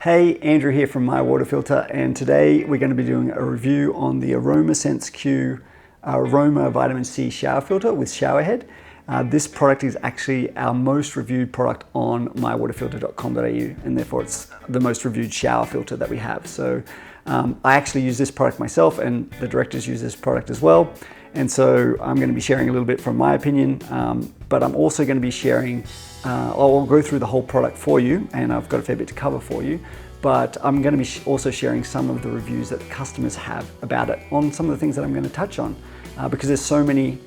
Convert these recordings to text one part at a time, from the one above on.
Hey, Andrew here from My Water Filter, and today we're going to be doing a review on the Aroma Sense Q Aroma Vitamin C Shower Filter with shower head. This product is actually our most reviewed product on mywaterfilter.com.au, and therefore it's the most reviewed shower filter that we have. So I actually use this product myself, and the directors use this product as well. And so I'm going to be sharing a little bit from my opinion, but I'm also going to be sharing, I'll go through the whole product for you, and I've got a fair bit to cover for you, but I'm going to be also sharing some of the reviews that customers have about it on some of the things that I'm going to touch on, because there's so many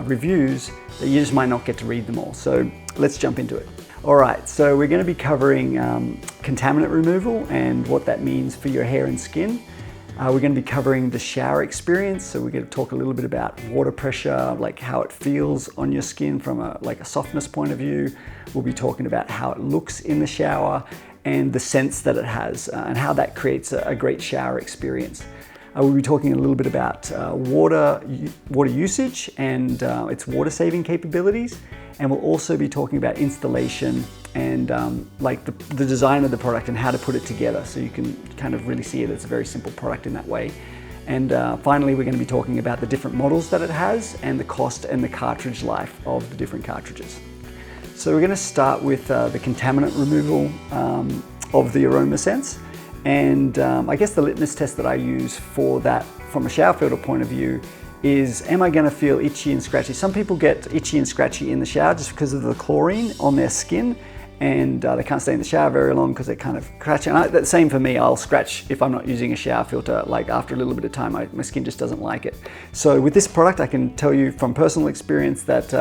reviews that you just might not get to read them all. So let's jump into it. All right, so we're going to be covering contaminant removal and what that means for your hair and skin. We're going to be covering the shower experience, so we're going to talk a little bit about water pressure, like how it feels on your skin from a softness point of view. We'll be talking about how it looks in the shower and the scents that it has, and how that creates a great shower experience. We'll be talking a little bit about water usage and its water saving capabilities, and we'll also be talking about installation and like the design of the product and how to put it together, so you can kind of really see it as a very simple product in that way. And finally, we're going to be talking about the different models that it has and the cost and the cartridge life of the different cartridges. So we're going to start with the contaminant removal of the Aroma Sense. And I guess the litmus test that I use for that from a shower filter point of view is, am I going to feel itchy and scratchy? Some people get itchy and scratchy in the shower just because of the chlorine on their skin, and they can't stay in the shower very long because they kind of scratch. And the same for me, I'll scratch if I'm not using a shower filter. Like after a little bit of time, my skin just doesn't like it. So with this product, I can tell you from personal experience that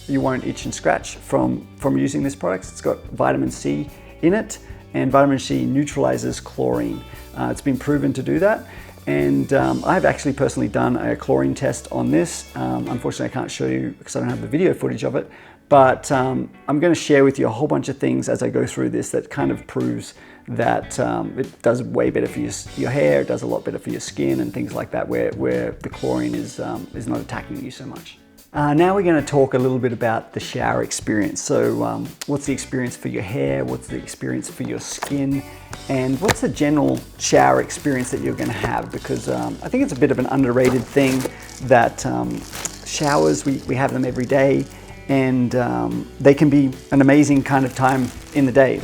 you won't itch and scratch from using this product. It's got vitamin C in it, and vitamin C neutralizes chlorine. It's been proven to do that. And I've actually personally done a chlorine test on this. Unfortunately, I can't show you because I don't have the video footage of it, but I'm going to share with you a whole bunch of things as I go through this that kind of proves that it does way better for your hair, it does a lot better for your skin and things like that, where the chlorine is not attacking you so much. Now we're going to talk a little bit about the shower experience. So what's the experience for your hair, what's the experience for your skin, and what's the general shower experience that you're going to have? Because I think it's a bit of an underrated thing that showers, we have them every day, and they can be an amazing kind of time in the day.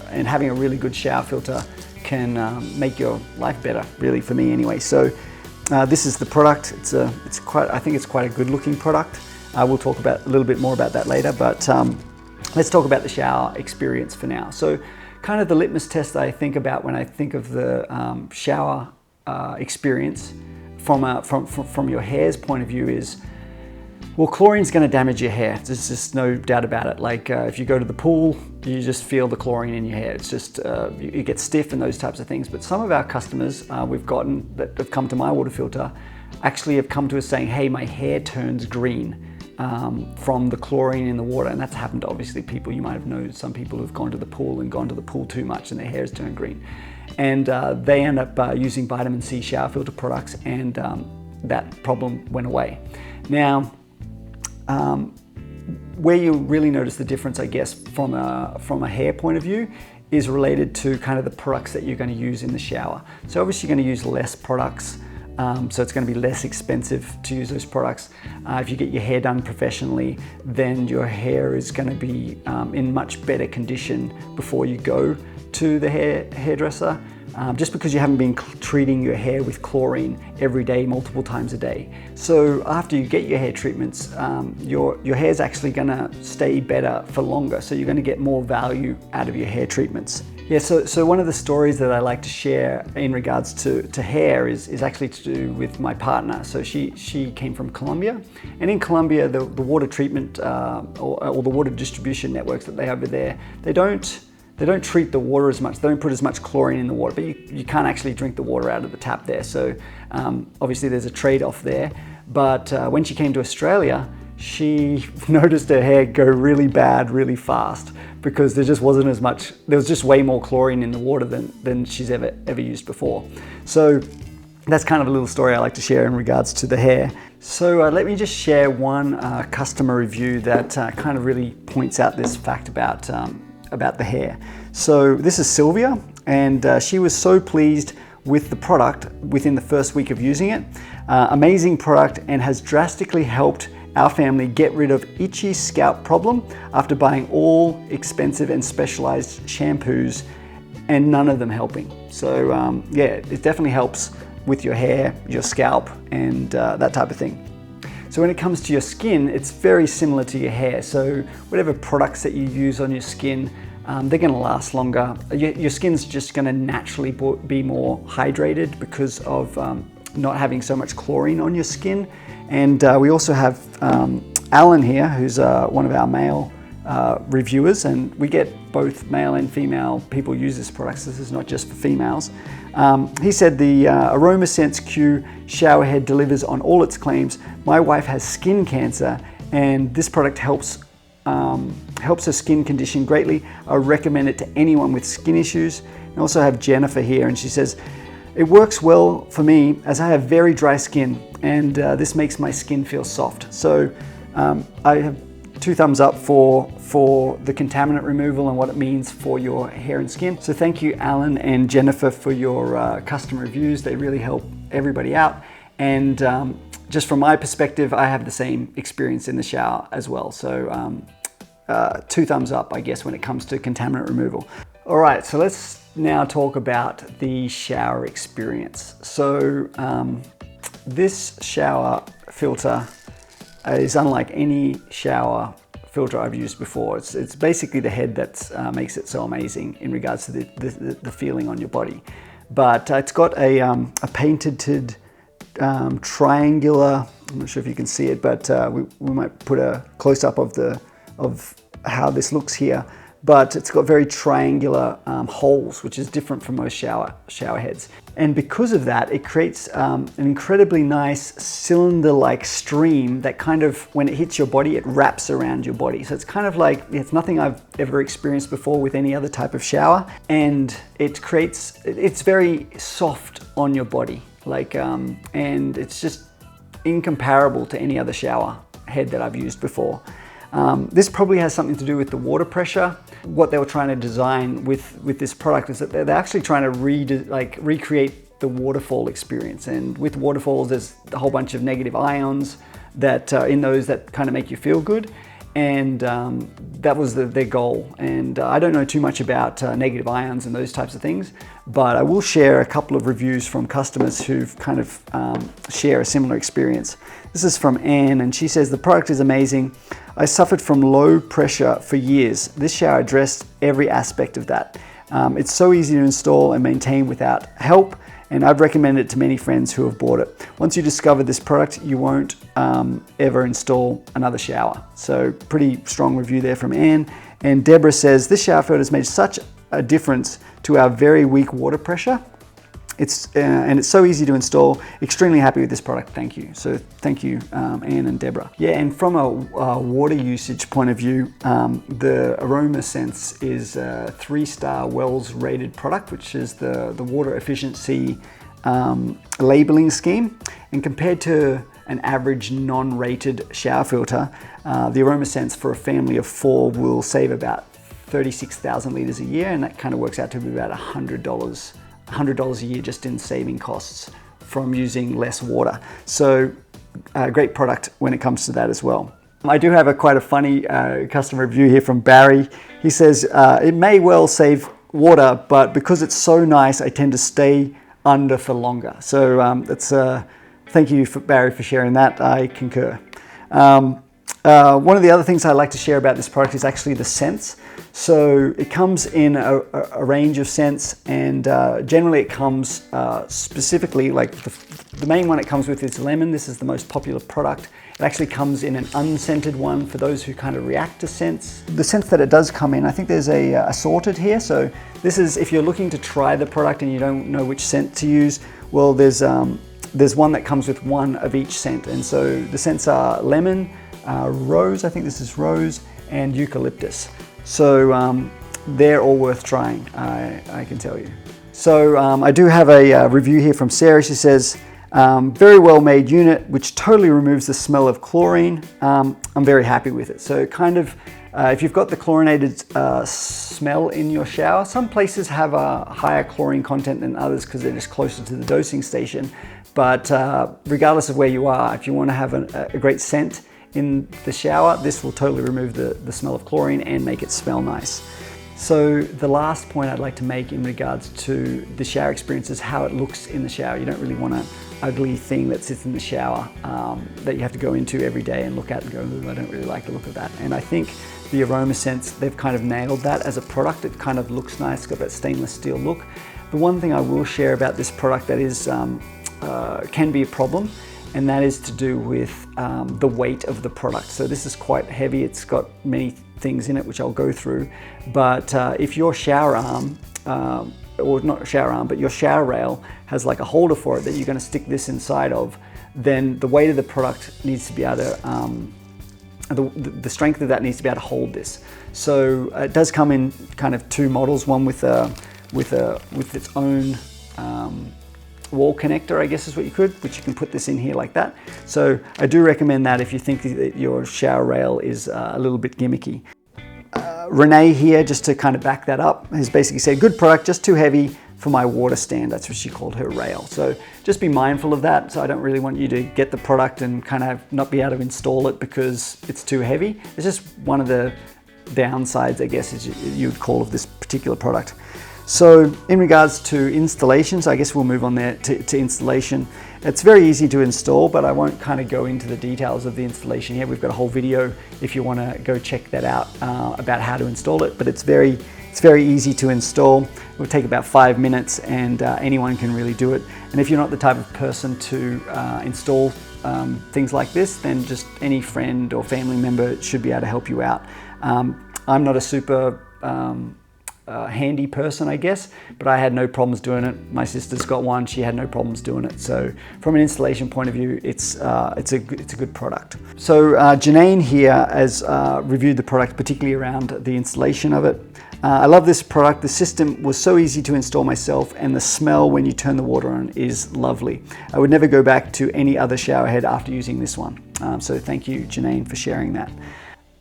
And having a really good shower filter can make your life better, really, for me anyway. So this is the product. I think it's quite a good looking product. We'll talk about a little bit more about that later, but let's talk about the shower experience for now. So kind of the litmus test that I think about when I think of the shower experience from your hair's point of view is, well, chlorine's going to damage your hair. There's just no doubt about it. Like if you go to the pool, you just feel the chlorine in your hair. It's just, you get stiff and those types of things. But some of our customers we've gotten that have come to My Water Filter actually have come to us saying, hey, my hair turns green from the chlorine in the water. And that's happened to obviously people. You might have known some people who've gone to the pool and gone to the pool too much and their hair has turned green. And they end up using vitamin C shower filter products, and that problem went away. Now, where you really notice the difference, I guess, from a hair point of view is related to kind of the products that you're going to use in the shower. So obviously you're going to use less products, so it's going to be less expensive to use those products. If you get your hair done professionally, then your hair is going to be in much better condition before you go to the hairdresser. Just because you haven't been treating your hair with chlorine every day, multiple times a day. So after you get your hair treatments, your hair's actually gonna stay better for longer. So you're gonna get more value out of your hair treatments. Yeah, so one of the stories that I like to share in regards to hair is actually to do with my partner. So she came from Colombia, and in Colombia, the water treatment or the water distribution networks that they have over there, they don't treat the water as much. They don't put as much chlorine in the water, but you can't actually drink the water out of the tap there. So obviously there's a trade-off there. But when she came to Australia, she noticed her hair go really bad really fast because there just wasn't as much, there was just way more chlorine in the water than she's ever used before. So that's kind of a little story I like to share in regards to the hair. So let me just share one customer review that kind of really points out this fact about the hair. So this is Sylvia. and she was so pleased with the product within the first week of using it. Amazing product, and has drastically helped our family get rid of itchy scalp problem after buying all expensive and specialized shampoos and none of them helping. So yeah, it definitely helps with your hair, your scalp, and that type of thing. So when it comes to your skin, it's very similar to your hair. So whatever products that you use on your skin, they're gonna last longer. Your skin's just gonna naturally be more hydrated because of not having so much chlorine on your skin. And we also have Alan here, who's one of our male reviewers, and we get both male and female people use this product, so this is not just for females. He said the Aroma Sense Q shower head delivers on all its claims. My wife has skin cancer, and this product helps her skin condition greatly. I recommend it to anyone with skin issues. I also have Jennifer here, and she says, it works well for me as I have very dry skin, and this makes my skin feel soft. So I have 2 thumbs up for the contaminant removal and what it means for your hair and skin. So thank you, Alan and Jennifer, for your custom reviews. They really help everybody out. And just from my perspective, I have the same experience in the shower as well. So 2 thumbs up, I guess, when it comes to contaminant removal. All right, so let's now talk about the shower experience. So this shower filter is unlike any shower filter I've used before. It's basically the head that makes it so amazing in regards to the feeling on your body. But it's got a painted triangular, I'm not sure if you can see it, but we might put a close-up of how this looks here. But it's got very triangular holes, which is different from most shower heads. And because of that, it creates an incredibly nice cylinder-like stream that kind of, when it hits your body, it wraps around your body. So it's kind of like, it's nothing I've ever experienced before with any other type of shower. And it's very soft on your body. And it's just incomparable to any other shower head that I've used before. This probably has something to do with the water pressure. What they were trying to design with this product is that they're actually trying to recreate the waterfall experience. And with waterfalls, there's a whole bunch of negative ions that in those that kind of make you feel good. And that was their goal. And I don't know too much about negative ions and those types of things, but I will share a couple of reviews from customers who've kind of share a similar experience. This is from Anne, and she says, the product is amazing. I suffered from low pressure for years. This shower addressed every aspect of that. It's so easy to install and maintain without help, and I've recommended it to many friends who have bought it. Once you discover this product, you won't ever install another shower. So pretty strong review there from Anne. And Deborah says, this shower filter has made such a difference to our very weak water pressure. And it's so easy to install. Extremely happy with this product. Thank you. So thank you, Anne and Deborah. Yeah, and from a water usage point of view, the Aroma Sense is a 3-star Wells rated product, which is the water efficiency labeling scheme. And compared to an average non-rated shower filter, the Aroma Sense for a family of 4 will save about 36,000 liters a year, and that kind of works out to be about $100 a year just in saving costs from using less water. So great product when it comes to that as well. I do have quite a funny customer review here from Barry. He says, it may well save water, but because it's so nice, I tend to stay under for longer. So thank you, Barry, for sharing that. I concur. One of the other things I like to share about this product is actually the scents. So it comes in a range of scents, and generally it comes specifically, like the main one it comes with is lemon. This is the most popular product. It actually comes in an unscented one for those who kind of react to scents. The scents that it does come in, I think there's a assorted here. So this is, if you're looking to try the product and you don't know which scent to use, well, there's one that comes with one of each scent. And so the scents are lemon, rose, I think this is rose, and eucalyptus. So they're all worth trying, I can tell you. So I do have a review here from Sarah. She says, very well made unit, which totally removes the smell of chlorine. I'm very happy with it. So it kind of If you've got the chlorinated smell in your shower, some places have a higher chlorine content than others because they're just closer to the dosing station. But regardless of where you are, if you want to have a great scent in the shower, this will totally remove the smell of chlorine and make it smell nice. So the last point I'd like to make in regards to the shower experience is how it looks in the shower. You don't really want an ugly thing that sits in the shower that you have to go into every day and look at and go, ooh, I don't really like the look of that. And I think the Aroma Sense, they've kind of nailed that as a product. It kind of looks nice, it's got that stainless steel look. The one thing I will share about this product that is can be a problem, and that is to do with the weight of the product. So this is quite heavy. It's got many things in it, which I'll go through. But if your shower arm, or not shower arm, but your shower rail has like a holder for it that you're gonna stick this inside of, then the weight of the product needs to be able to, the strength of that needs to be able to hold this. So it does come in kind of two models, one with its own wall connector, I guess is what you could, which you can put this in here like that. So I do recommend that if you think that your shower rail is a little bit gimmicky. Renee here, just to kind of back that up, has basically said, good product, just too heavy for my water stand. That's what she called her rail. So just be mindful of that. So I don't really want you to get the product and kind of not be able to install it because it's too heavy. It's just one of the downsides, I guess, as you would call, of this particular product. So in regards to installations, I guess we'll move on there to installation. It's very easy to install, but I won't kind of go into the details of the installation here. We've got a whole video if you want to go check that out about how to install it, but it's very easy to install. It will take about 5 minutes and anyone can really do it. And if you're not the type of person to install things like this, then just any friend or family member should be able to help you out. I'm not a super handy person, I guess, but I had no problems doing it. My sister's got one, she had no problems doing it. So from an installation point of view, it's a good product. So Janine here has reviewed the product, particularly around the installation of it. I love this product. The system was so easy to install myself, and the smell when you turn the water on is lovely. I would never go back to any other shower head after using this one. So thank you, Janine, for sharing that.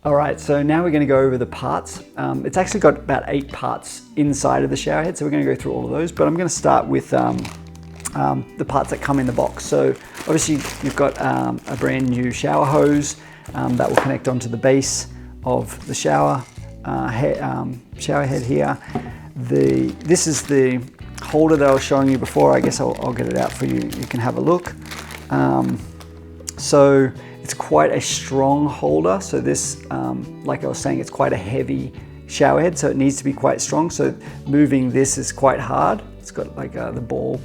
All right, so now we're going to go over the parts. It's actually got about 8 parts inside of the shower head, so we're going to go through all of those, but I'm going to start with the parts that come in the box. So obviously you've got a brand new shower hose that will connect onto the base of the shower head here. This is the holder that I was showing you before. I guess I'll get it out for you. You can have a look. So it's quite a strong holder. So this, like I was saying, it's quite a heavy shower head, so it needs to be quite strong. So moving this is quite hard. It's got like the ball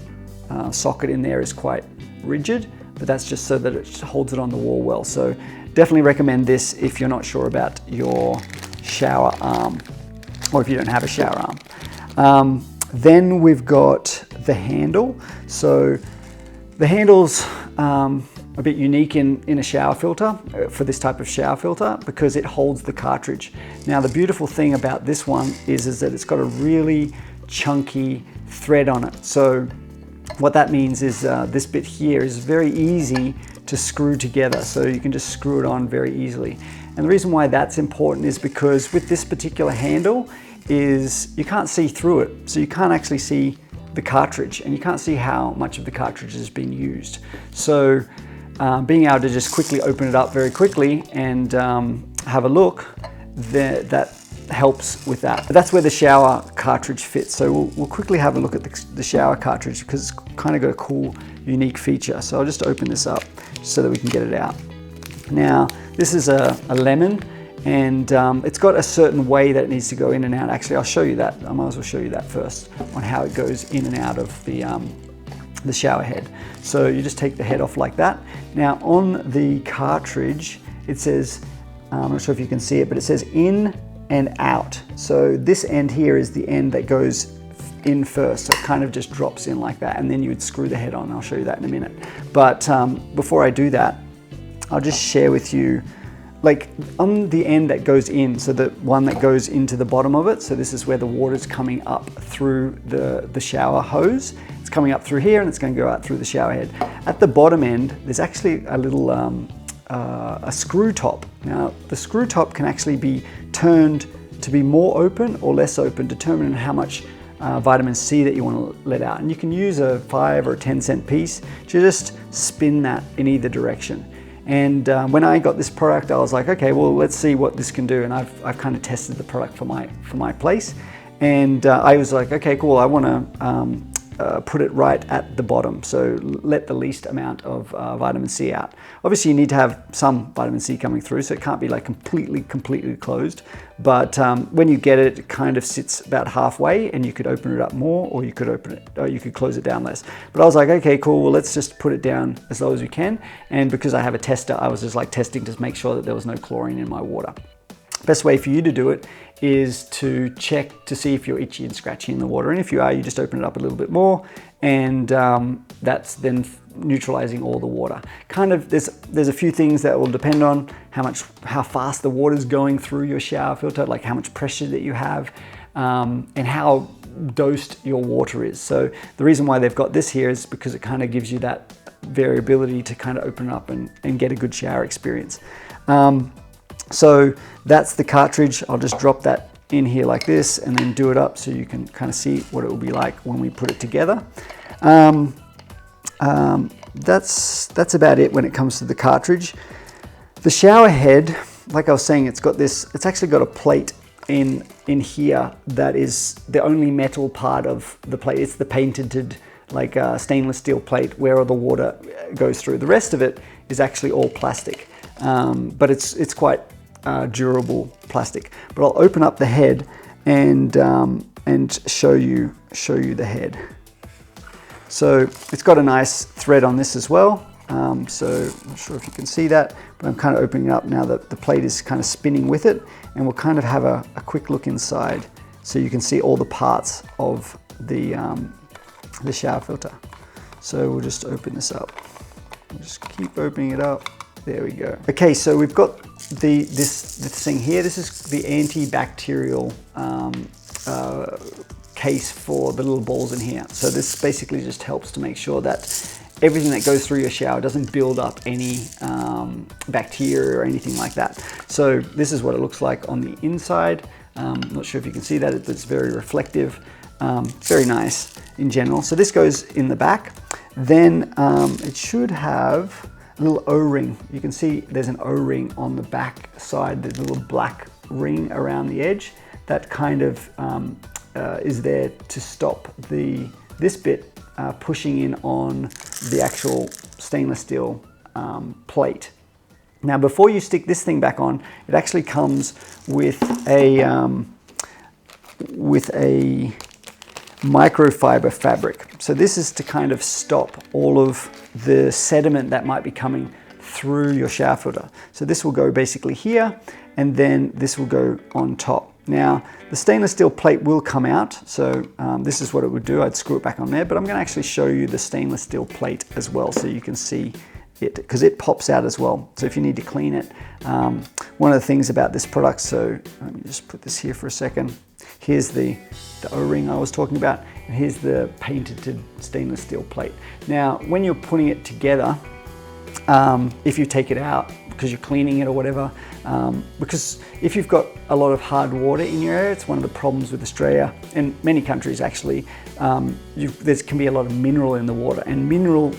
socket in there is quite rigid, but that's just so that it holds it on the wall well. So definitely recommend this if you're not sure about your shower arm, or if you don't have a shower arm. Then we've got the handle. So the handle's a bit unique in a shower filter, for this type of shower filter, because it holds the cartridge. Now the beautiful thing about this one is that it's got a really chunky thread on it. So what that means is this bit here is very easy to screw together. So you can just screw it on very easily. And the reason why that's important is because with this particular handle is you can't see through it. So you can't actually see the cartridge, and you can't see how much of the cartridge has been used. So being able to just quickly open it up very quickly and have a look, that helps with that. But that's where the shower cartridge fits. So we'll quickly have a look at the shower cartridge, because it's kind of got a cool, unique feature. So I'll just open this up so that we can get it out. Now, this is a lemon, and it's got a certain way that it needs to go in and out. Actually, I'll show you that. I might as well show you that first, on how it goes in and out of the shower head. So you just take the head off like that. Now on the cartridge, it says, I'm not sure if you can see it, but it says in and out. So this end here is the end that goes in first. So it kind of just drops in like that, and then you would screw the head on. I'll show you that in a minute. But before I do that, I'll just share with you, like on the end that goes in, so the one that goes into the bottom of it, so this is where the water's coming up through the shower hose. It's coming up through here and it's going to go out through the shower head. At the bottom end, there's actually a little a screw top. Now the screw top can actually be turned to be more open or less open, determining how much vitamin C that you want to let out. And you can use a 5 or 10 cent piece to just spin that in either direction. And when I got this product, I was like, okay, well, let's see what this can do. And I've kind of tested the product for my place. And I was like, okay, cool, I want to put it right at the bottom, so let the least amount of vitamin C out. Obviously you need to have some vitamin C coming through, so it can't be like completely closed, but when you get it, it kind of sits about halfway, and you could open it up more, or you could close it down less. But I was like, okay, cool, well, let's just put it down as low as we can. And because I have a tester, I was just like testing to make sure that there was no chlorine in my water. Best way for you to do it is to check to see if you're itchy and scratchy in the water. And if you are, you just open it up a little bit more, and that's then neutralizing all the water. Kind of, there's a few things that will depend on how fast the water's going through your shower filter, like how much pressure that you have, and how dosed your water is. So the reason why they've got this here is because it kind of gives you that variability to kind of open up and get a good shower experience. So that's the cartridge. I'll just drop that in here like this and then do it up so you can kind of see what it will be like when we put it together. That's about it when it comes to the cartridge. The shower head, like I was saying, it's actually got a plate in here that is the only metal part of the plate. It's the painted like stainless steel plate where all the water goes through. The rest of it is actually all plastic, but it's quite durable plastic. But I'll open up the head and show you the head. So it's got a nice thread on this as well. So I'm not sure if you can see that, but I'm kind of opening it up now that the plate is kind of spinning with it, and we'll kind of have a quick look inside so you can see all the parts of the shower filter. So we'll just open this up. We'll just keep opening it up. There we go. Okay, so we've got this thing here. This is the antibacterial case for the little balls in here. So this basically just helps to make sure that everything that goes through your shower doesn't build up any bacteria or anything like that. So this is what it looks like on the inside. Not sure if you can see that. It's very reflective. Very nice in general. So this goes in the back. Then it should have a little O-ring. You can see there's an O-ring on the back side. There's a little black ring around the edge that kind of is there to stop this bit pushing in on the actual stainless steel plate. Now, before you stick this thing back on, it actually comes with a microfiber fabric. So this is to kind of stop all of the sediment that might be coming through your shower filter. So this will go basically here, and then this will go on top. Now, the stainless steel plate will come out, so this is what it would do. I'd screw it back on there, but I'm going to actually show you the stainless steel plate as well so you can see it, because it pops out as well. So if you need to clean it, one of the things about this product, so let me just put this here for a second. Here's the O-ring I was talking about, and here's the painted stainless steel plate. Now, when you're putting it together, if you take it out because you're cleaning it or whatever, because if you've got a lot of hard water in your area, it's one of the problems with Australia and many countries actually, there can be a lot of mineral in the water, and mineral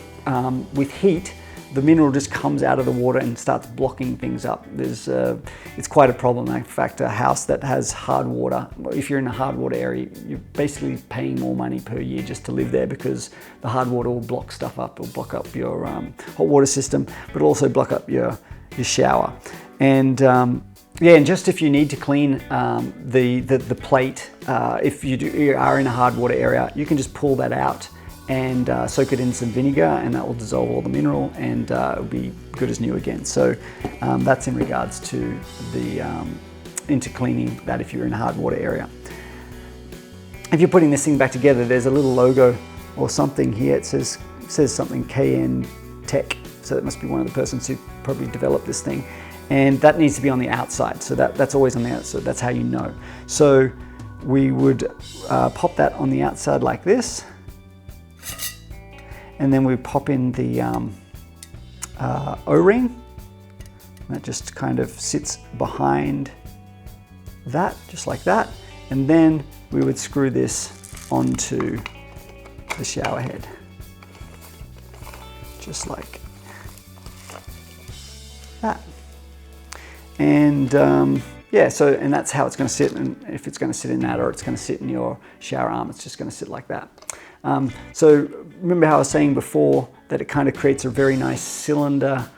with heat, the mineral just comes out of the water and starts blocking things up. It's quite a problem. In fact, a house that has hard water, if you're in a hard water area, you're basically paying more money per year just to live there, because the hard water will block stuff up. It'll block up your hot water system, but also block up your shower. And yeah, and just if you need to clean the plate, if you are in a hard water area, you can just pull that out and soak it in some vinegar, and that will dissolve all the mineral, and it'll be good as new again. So that's in regards to the into cleaning that if you're in a hard water area. If you're putting this thing back together, there's a little logo or something here. It says something KN Tech, so that must be one of the persons who probably developed this thing, and that needs to be on the outside. So that's always on the outside. That's how you know. So we would pop that on the outside like this. And then we pop in the O-ring, And that just kind of sits behind that, just like that. And then we would screw this onto the shower head, just like that. And yeah, so, and that's how it's going to sit, and if it's going to sit in that or it's going to sit in your shower arm, it's just going to sit like that. So remember how I was saying before that it kind of creates a very nice cylinder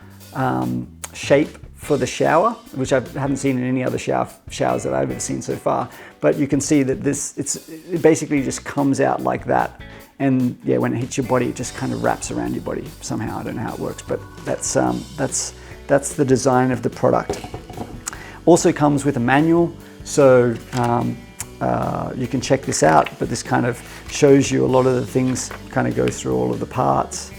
shape for the shower, which I haven't seen in any other showers that I've ever seen so far. But you can see that it basically just comes out like that. And yeah, when it hits your body, it just kind of wraps around your body somehow. I don't know how it works, but that's the design of the product. Also comes with a manual, so you can check this out, but this kind of shows you a lot of the things, kind of goes through all of the parts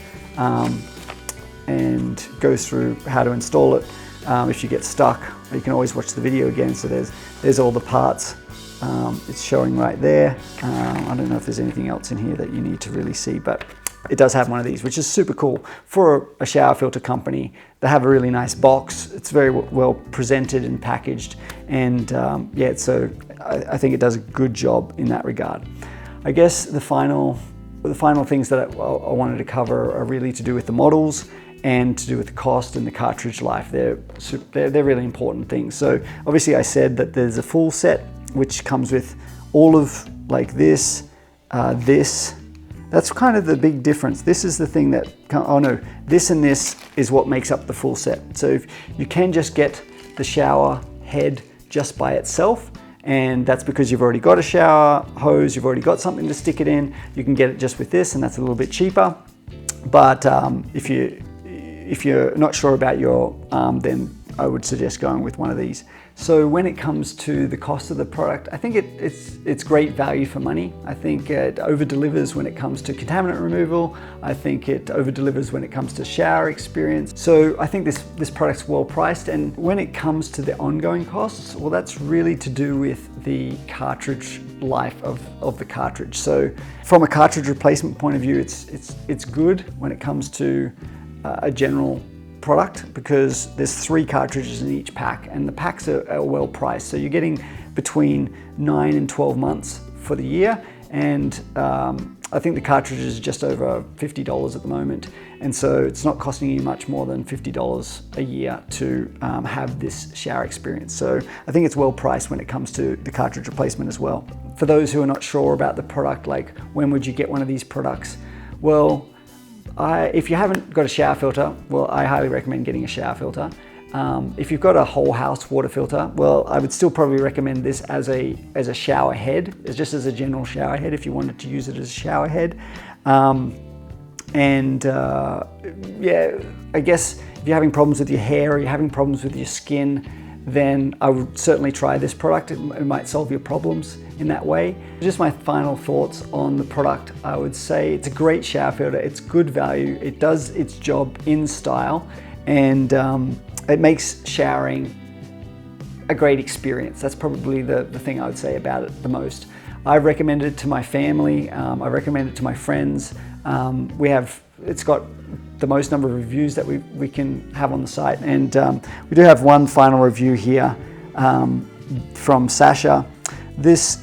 and goes through how to install it. If you get stuck, you can always watch the video again. So there's all the parts. It's showing right there. I don't know if there's anything else in here that you need to really see, but it does have one of these, which is super cool for a shower filter company. They have a really nice box. It's very well presented and packaged, and yeah, so I think it does a good job in that regard. I guess the final things that I wanted to cover are really to do with the models and to do with the cost and the cartridge life. They're really important things. So obviously I said that there's a full set which comes with all of like this, this. That's kind of the big difference. This is the thing that, oh no, this and this is what makes up the full set. So if you can just get the shower head just by itself, and that's because you've already got a shower hose, you've already got something to stick it in. You can get it just with this, and that's a little bit cheaper. But if you're not sure about your arm, then I would suggest going with one of these. So when it comes to the cost of the product, I think it's great value for money. I think it over-delivers when it comes to contaminant removal. I think it over-delivers when it comes to shower experience. So I think this product's well priced. And when it comes to the ongoing costs, well, that's really to do with the cartridge life of the cartridge. So from a cartridge replacement point of view, it's good when it comes to a general product, because there's 3 cartridges in each pack, and the packs are well priced. So you're getting between 9 and 12 months for the year, and I think the cartridge is just over $50 at the moment, and so it's not costing you much more than $50 a year to have this shower experience. So I think it's well priced when it comes to the cartridge replacement as well. For those who are not sure about the product, like when would you get one of these products? Well, if you haven't got a shower filter, well, I highly recommend getting a shower filter. If you've got a whole house water filter, well, I would still probably recommend this as a shower head, just as a general shower head if you wanted to use it as a shower head. Yeah, I guess if you're having problems with your hair or you're having problems with your skin, then I would certainly try this product. It might solve your problems in that way. Just my final thoughts on the product. I would say it's a great shower filter. It's good value. It does its job in style, and it makes showering a great experience. That's probably the thing I would say about it the most. I recommend it to my family. I recommend it to my friends. It's got the most number of reviews that we can have on the site, and we do have one final review here from Sasha. This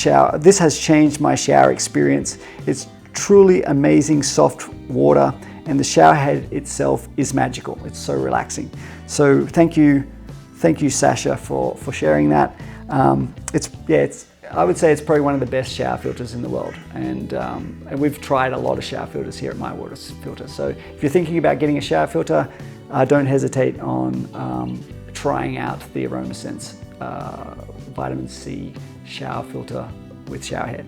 has changed my shower experience. It's truly amazing soft water, and the shower head itself is magical. It's so relaxing. So thank you Sasha for sharing that. I would say it's probably one of the best shower filters in the world, and we've tried a lot of shower filters here at My Water Filter. So if you're thinking about getting a shower filter, don't hesitate on trying out the Aroma Sense Vitamin C shower filter with shower head.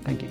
Thank you.